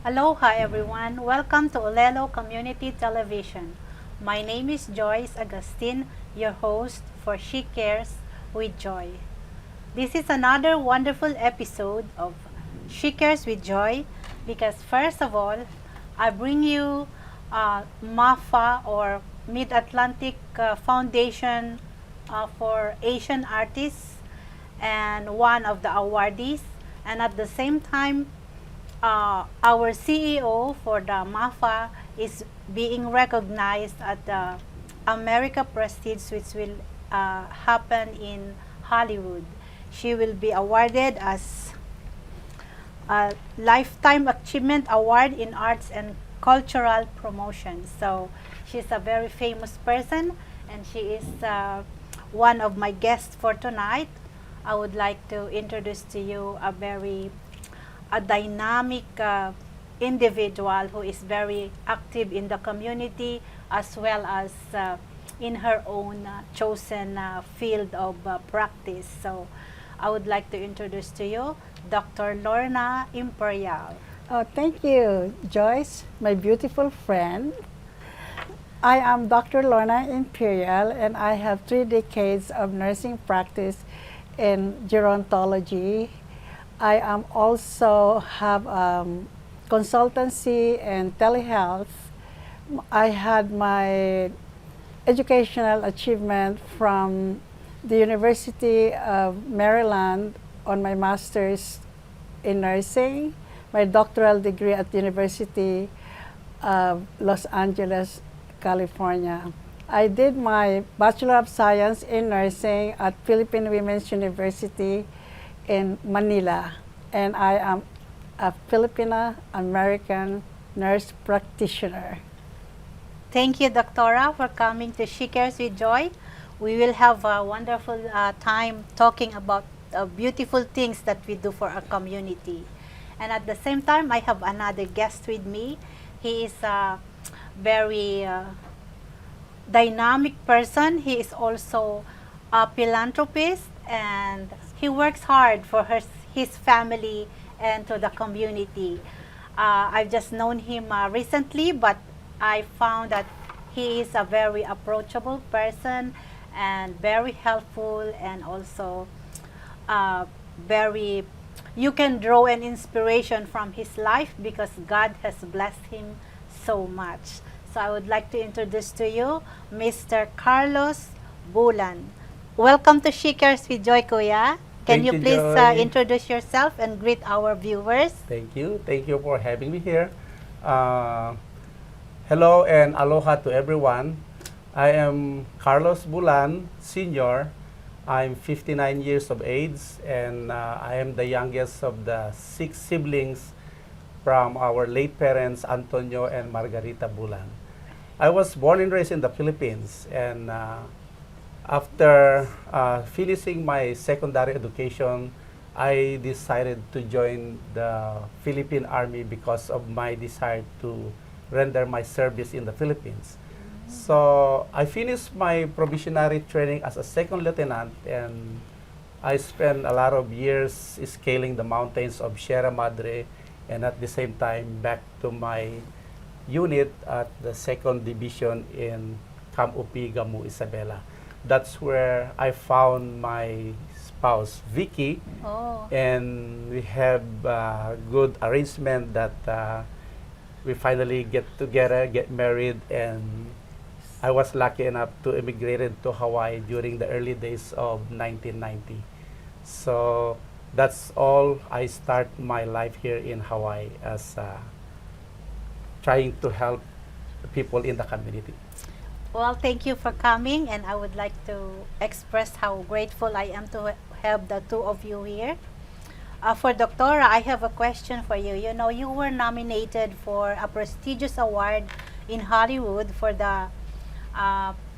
Aloha everyone, welcome to Olelo Community Television. My name is Joyce Agustin, your host for She Cares with Joy. This is another wonderful episode of She Cares with Joy because first of all, I bring you MAFA or Mid-Atlantic Foundation for Asian Artists and one of the awardees, and at the same time our CEO for the MAFA is being recognized at the America Prestige, which will happen in Hollywood. She will be awarded as a Lifetime Achievement Award in Arts and Cultural Promotion. So she's a very famous person, and she is one of my guests for tonight. I would like to introduce to you a dynamic individual who is very active in the community as well as in her own chosen field of practice. So I would like to introduce to you Dr. Lorna Imperial. Oh, thank you, Joyce, my beautiful friend. I am Dr. Lorna Imperial, and I have 3 decades of nursing practice in gerontology. I am also have consultancy and telehealth. I had my educational achievement from the University of Maryland on my master's in nursing, my doctoral degree at the University of Los Angeles, California. I did my Bachelor of Science in Nursing at Philippine Women's University in Manila, and I am a Filipino-American nurse practitioner. Thank you, Doctora, for coming to She Cares with Joy. We will have a wonderful time talking about beautiful things that we do for our community. And at the same time, I have another guest with me. He is a very dynamic person. He is also a philanthropist, and he works hard for his family and to the community. I've just known him recently, but I found that he is a very approachable person and very helpful, and also very, you can draw an inspiration from his life because God has blessed him so much. So I would like to introduce to you Mr. Carlos Bulan. Welcome to She Cares with Joy, Kuya. Can Thank you you, please Joy. introduce yourself and greet our viewers? Thank you. Thank you for having me here. Hello and aloha to everyone. I am Carlos Bulan, Senior. I'm 59 years of age, and I am the youngest of the 6 siblings from our late parents, Antonio and Margarita Bulan. I was born and raised in the Philippines, and after finishing my secondary education, I decided to join the Philippine Army because of my desire to render my service in the Philippines. So I finished my probationary training as a second lieutenant, and I spent a lot of years scaling the mountains of Sierra Madre, and at the same time back to my unit at the 2nd Division in Camp Upi, Gamu, Isabela. That's where I found my spouse, Vicky, Oh, and we have a good arrangement that we finally get together, get married, and I was lucky enough to immigrate to Hawaii during the early days of 1990. So that's all. I start my life here in Hawaii as trying to help people in the community. well, thank you for coming, and I would like to express how grateful I am to have the two of you here. For Doctora, I have a question for you. You know, you were nominated for a prestigious award in Hollywood for the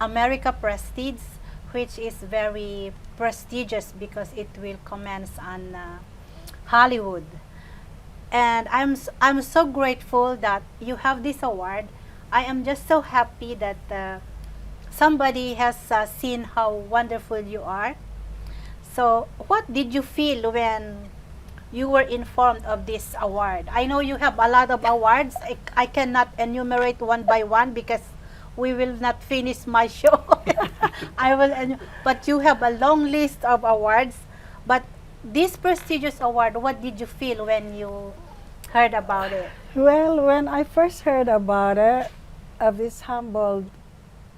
America Prestige, which is very prestigious because it will commence on Hollywood. And I'm so grateful that you have this award. I am just so happy that somebody has seen how wonderful you are. So what did you feel when you were informed of this award? I know you have a lot of awards. I cannot enumerate one by one because we will not finish my show. I will, but you have a long list of awards. But this prestigious award, what did you feel when you heard about it? Well, when I first heard about it, of this humble,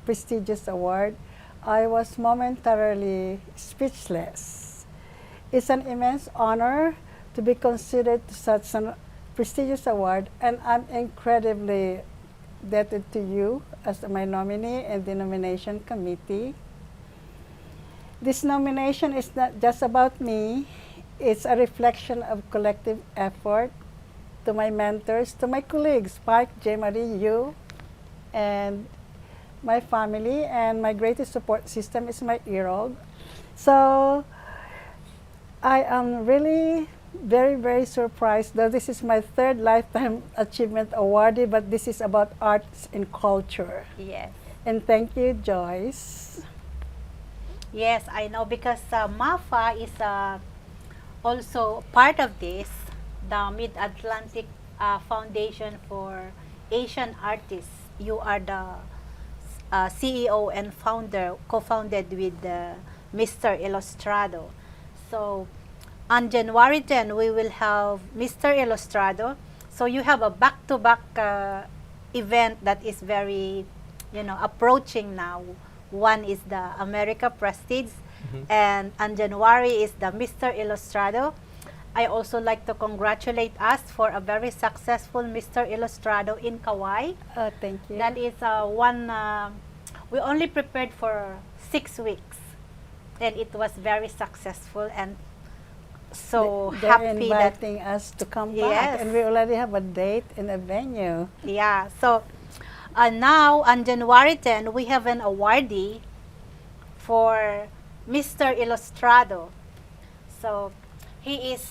prestigious award, I was momentarily speechless. It's an immense honor to be considered to such a prestigious award, and I'm incredibly indebted to you as my nominee and the nomination committee. This nomination is not just about me, it's a reflection of collective effort to my mentors, to my colleagues, Spike, J. Marie, you, and my family, and my greatest support system is my year-old. So I am really very, very surprised, though this is my third Lifetime Achievement Awardee, but this is about arts and culture. Yes. And thank you, Joyce. Yes, I know because MAFA is also part of this, the Mid-Atlantic Foundation for Asian Artists. You are the CEO and founder, co-founded with Mr. Ilustrado. So on January 10, we will have Mr. Ilustrado. So you have a back-to-back event that is very, approaching now. One is the America Prestige, and on January is the Mr. Ilustrado. I also like to congratulate us for a very successful Mr. Ilustrado in Kauai. Thank you. That is we only prepared for 6 weeks, and it was very successful, and so They're happy that, inviting us to come Yes. back, and we already have a date and a venue. yeah. So now on January 10, we have an awardee for Mr. Ilustrado. So he is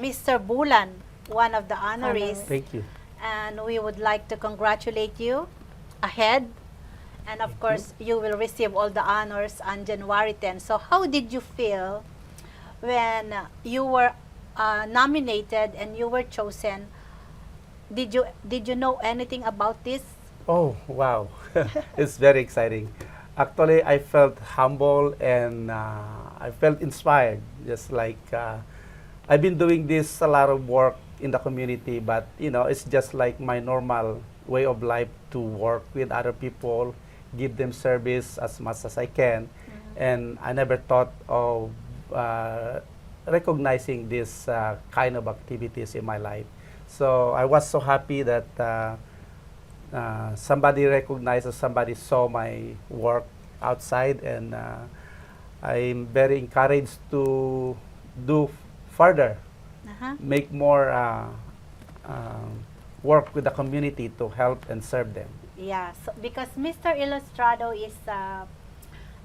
Mr. Bulan, one of the honorees. Thank you. And we would like to congratulate you ahead. And of course, you will receive all the honors on January 10. So how did you feel when you were nominated and you were chosen? Did you know anything about this? Oh, wow. It's very exciting. Actually, I felt humble and I felt inspired. Just like I've been doing this a lot of work in the community, but it's just like my normal way of life to work with other people, give them service as much as I can. And I never thought of recognizing this kind of activities in my life. So I was so happy that somebody recognized or somebody saw my work outside, and I'm very encouraged to do further, make more work with the community to help and serve them. Yeah, so because Mr. Ilustrado is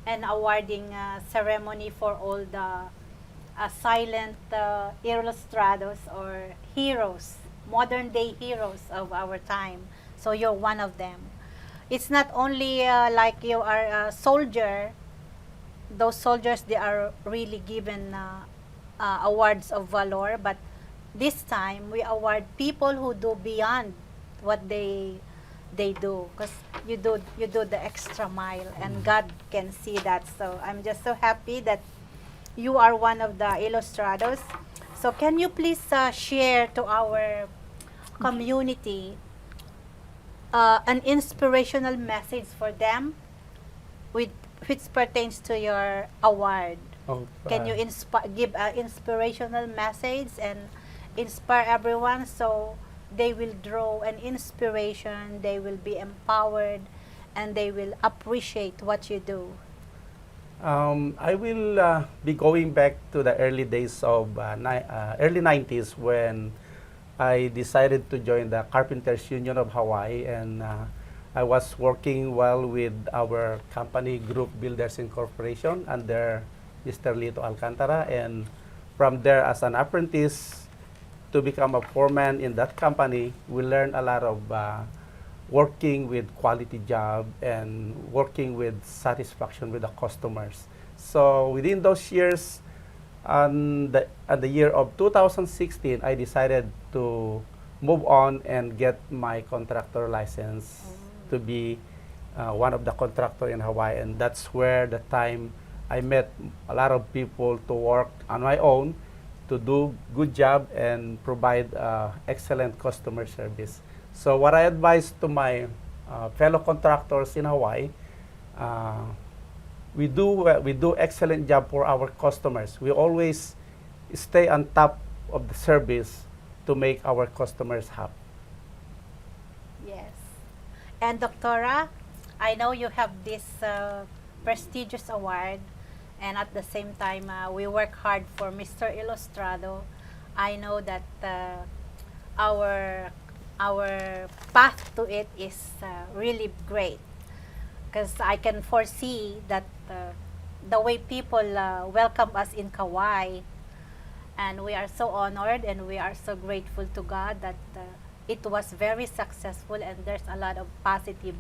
an awarding ceremony for all the silent illustrados or heroes, modern day heroes of our time. So you're one of them. It's not only like you are a soldier. Those soldiers, they are really given awards of valor, but this time we award people who do beyond what they do, because you do the extra mile, and God can see that. So I'm just so happy that you are one of the Ilustrados. So can you please share to our community an inspirational message for them which pertains to your award? Can you give an inspirational message and inspire everyone so they will draw an inspiration, they will be empowered, and they will appreciate what you do? I will be going back to the early days of early 90s when I decided to join the Carpenters Union of Hawaii, and I was working well with our company, Group Builders Incorporation, under Mr. Lito Alcantara, and from there as an apprentice to become a foreman in that company, we learned a lot of working with quality job and working with satisfaction with the customers. So within those years, At the year of 2016, I decided to move on and get my contractor license to be one of the contractor in Hawaii. And that's where the time I met a lot of people to work on my own, to do good job and provide excellent customer service. So what I advise to my fellow contractors in Hawaii, we do excellent job for our customers. We always stay on top of the service to make our customers happy. Yes. And Doctora, I know you have this prestigious award, and at the same time, we work hard for Mr. Ilustrado. I know that our path to it is really great, because I can foresee that the way people welcome us in Kauai, and we are so honored and we are so grateful to God that it was very successful, and there's a lot of positive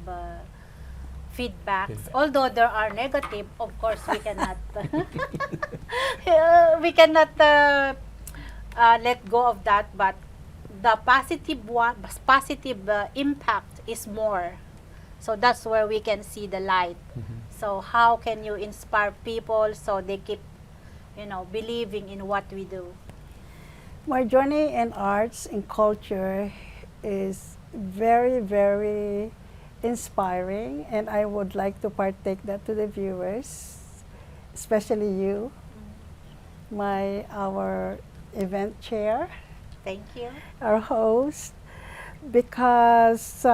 feedbacks. Although there are negative, of course, we cannot we cannot let go of that. But the positive impact is more. So that's where we can see the light. So how can you inspire people so they keep, believing in what we do? My journey in arts and culture is very, very inspiring, and I would like to partake that to the viewers, especially you, our event chair, Thank you. our host, because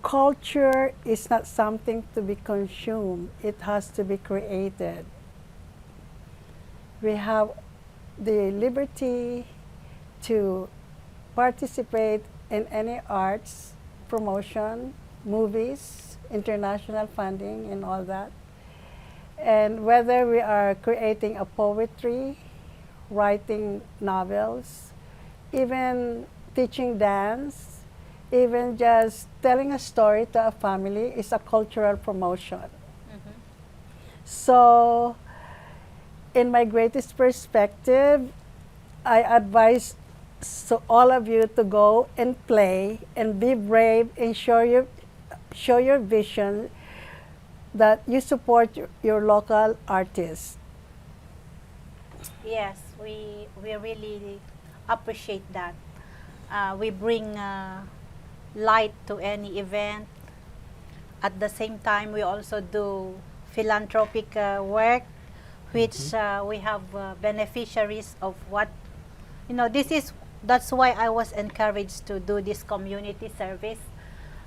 culture is not something to be consumed, it has to be created. We have the liberty to participate in any arts promotion, movies, international funding, and all that. And whether we are creating a poetry, writing novels, even teaching dance, even just telling a story to a family is a cultural promotion. So, in my greatest perspective, I advise all of you to go and play and be brave and show your vision, that you support your local artists. Yes, we really appreciate that. We bring light to any event. At the same time, we also do philanthropic work, which we have beneficiaries of what, that's why I was encouraged to do this community service.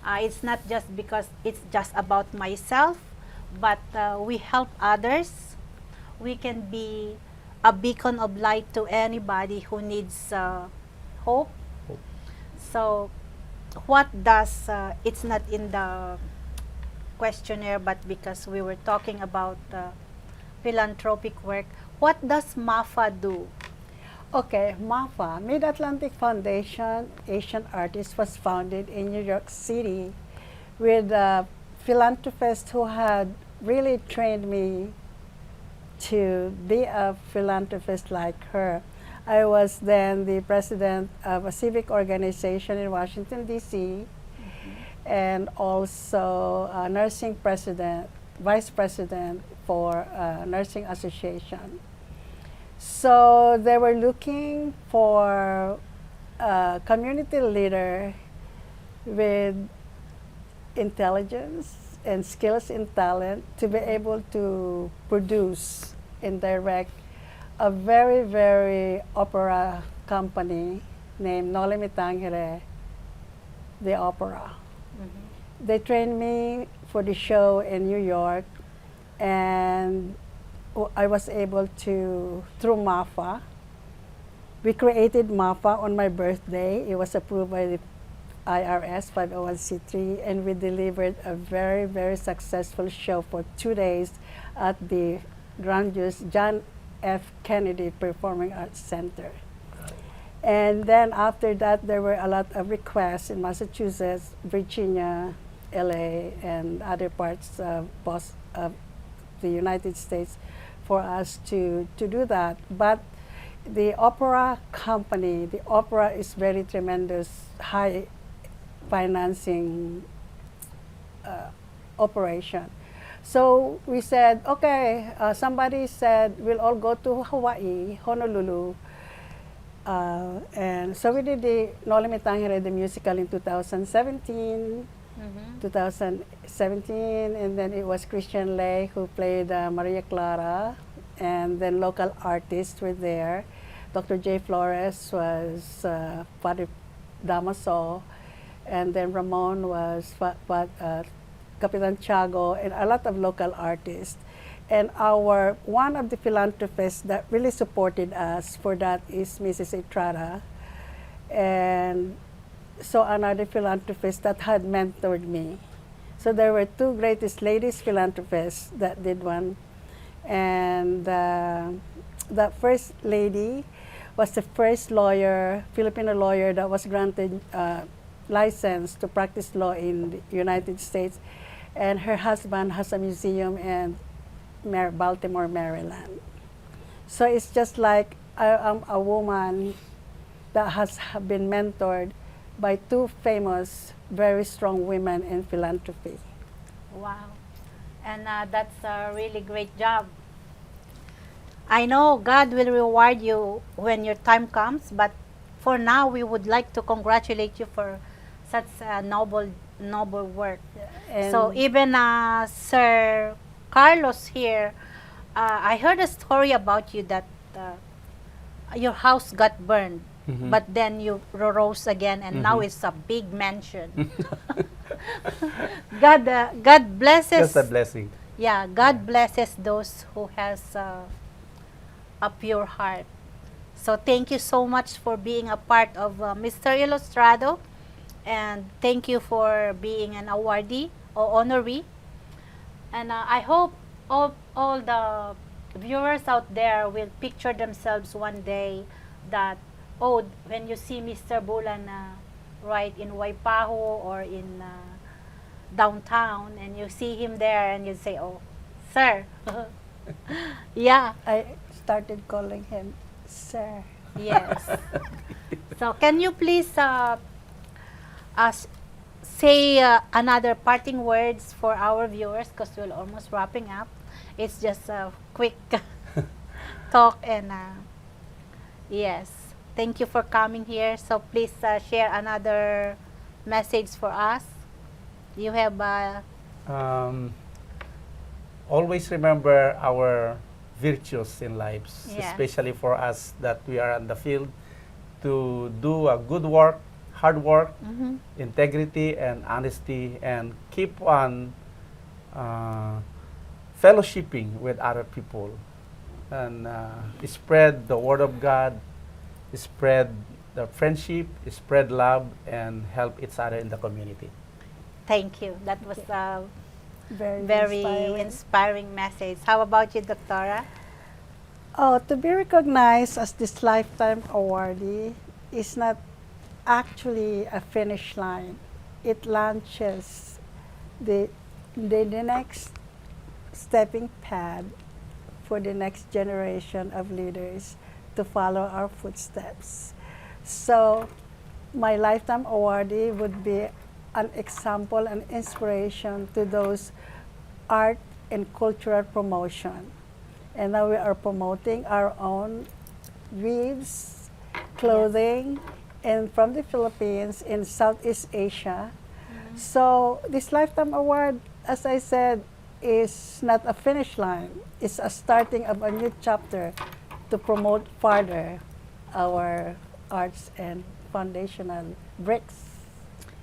It's not just because it's just about myself, but we help others. We can be a beacon of light to anybody who needs hope. So what does, it's not in the questionnaire, but because we were talking about philanthropic work, what does MAFA do? Okay, MAFA, Mid-Atlantic Foundation Asian Artists, was founded in New York City with a philanthropist who had really trained me to be a philanthropist like her. I was then the president of a civic organization in Washington, D.C., and also a nursing vice president for a nursing association. So they were looking for a community leader with intelligence and skills and talent to be able to produce and direct a very, very opera company named Noli Me Tangere, the opera. They trained me for the show in New York, and I was able to, through MAFA, we created MAFA on my birthday. It was approved by the IRS 501c3, and we delivered a very, very successful show for 2 days at the grandiose John F. Kennedy Performing Arts Center. And then after that, there were a lot of requests in Massachusetts, Virginia, LA, and other parts of the United States for us to do that. But the opera company, the opera is very tremendous, high financing operation. So we said, okay, somebody said we'll all go to Hawaii, Honolulu. And so we did the No Limit Tangere, the musical in 2017, 2017, and then it was Christian Lay who played Maria Clara, and then local artists were there. Dr. J. Flores was Padre Damaso, and then Ramon was Capitan Tiago, and a lot of local artists. And one of the philanthropists that really supported us for that is Mrs. Estrada. And so another philanthropist that had mentored me. So there were two greatest ladies philanthropists that did one. And that first lady was the first lawyer, Filipino lawyer, that was granted license to practice law in the United States. And her husband has a museum in Baltimore, Maryland. So it's just like I'm a woman that has been mentored by two famous, very strong women in philanthropy. Wow. And that's a really great job. I know God will reward you when your time comes, but for now, we would like to congratulate you for such a noble work. And So even Sir Carlos here, I heard a story about you that your house got burned, but then you rose again, and now it's a big mansion. God blesses. Just a blessing. Yeah, God blesses those who has a pure heart. So thank you so much for being a part of Mr. Ilustrado, and thank you for being an awardee or honoree. And I hope all the viewers out there will picture themselves one day that, oh, when you see Mr. Bulan right in Waipahu or in downtown, and you see him there, and you say, oh, sir. Yeah. I started calling him Sir. Yes. So can you please say another parting words for our viewers, because we're almost wrapping up. It's just a quick talk, and yes, thank you for coming here. So please share another message for us. You have Always remember our virtues in lives, Yes. especially for us that we are on the field, to do a good work, hard work, integrity and honesty, and keep on fellowshipping with other people, and spread the word of God, spread the friendship, spread love, and help each other in the community. Thank you. That was a Very, very inspiring message. How about you, Doctora? Oh, to be recognized as this lifetime awardee is not actually a finish line. It launches the next stepping pad for the next generation of leaders to follow our footsteps. So my lifetime awardee would be an example and inspiration to those art and cultural promotion. And now we are promoting our own weaves, clothing, and from the Philippines in Southeast Asia. So this Lifetime Award, as I said, is not a finish line. It's a starting of a new chapter to promote further our arts and foundational bricks.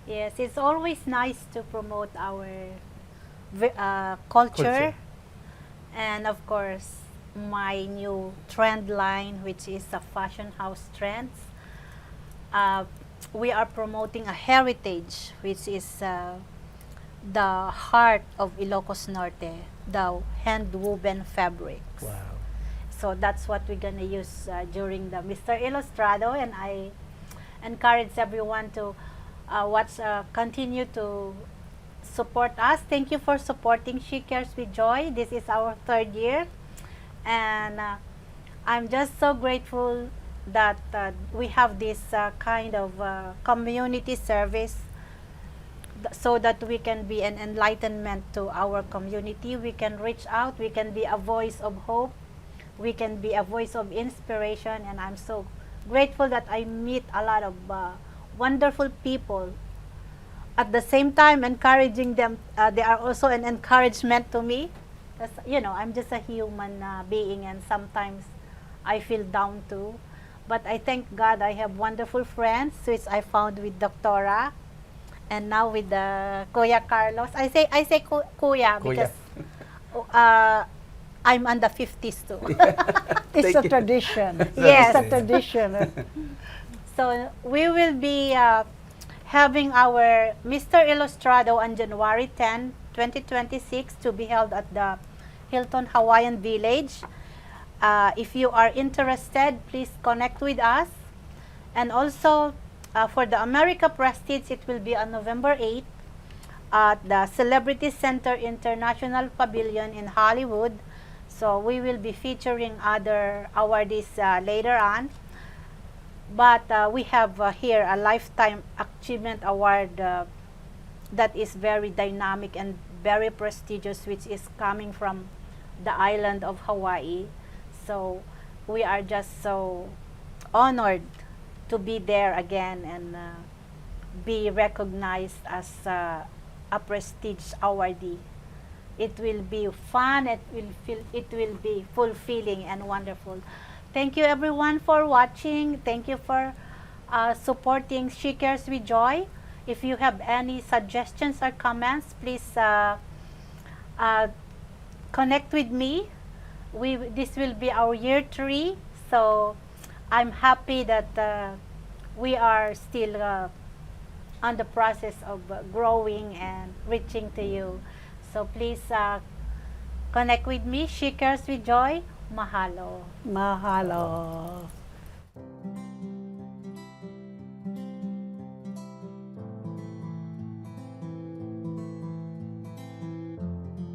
Yes, it's always nice to promote our culture. And of course, my new trend line, which is a fashion house trends. We are promoting a heritage, which is the heart of Ilocos Norte, the hand-woven fabrics. Wow. So that's what we're gonna use during the Mr. Ilustrado, and I encourage everyone to continue to support us. Thank you for supporting She Cares with Joy. This is our 3rd year, And I'm just so grateful that we have this kind of community service so that we can be an enlightenment to our community. We can reach out, we can be a voice of hope, we can be a voice of inspiration, and I'm so grateful that I meet a lot of wonderful people. At the same time, encouraging them, they are also an encouragement to me. I'm just a human being, and sometimes I feel down too. But I thank God I have wonderful friends, which I found with Doctora, and now with Kuya Carlos. I say Kuya Kuya. because I'm on the 50s too. It's Thank a you. tradition. Yes. It's a tradition. So we will be having our Mr. Ilustrado on January 10, 2026 to be held at the Hilton Hawaiian Village. If you are interested, please connect with us. And also, for the America Prestige, it will be on November 8 at the Celebrity Center International Pavilion in Hollywood. So we will be featuring other awardees later on. But we have here a Lifetime Achievement Award that is very dynamic and very prestigious, which is coming from the island of Hawaii. So we are just so honored to be there again and be recognized as a prestige awardee. It will be fun, it will be fulfilling and wonderful. Thank you everyone for watching. Thank you for supporting She Cares with Joy. If you have any suggestions or comments, please connect with me. This will be our year 3, so I'm happy that we are still on the process of growing and reaching to you. So please connect with me. She Cares with Joy. Mahalo. Mahalo.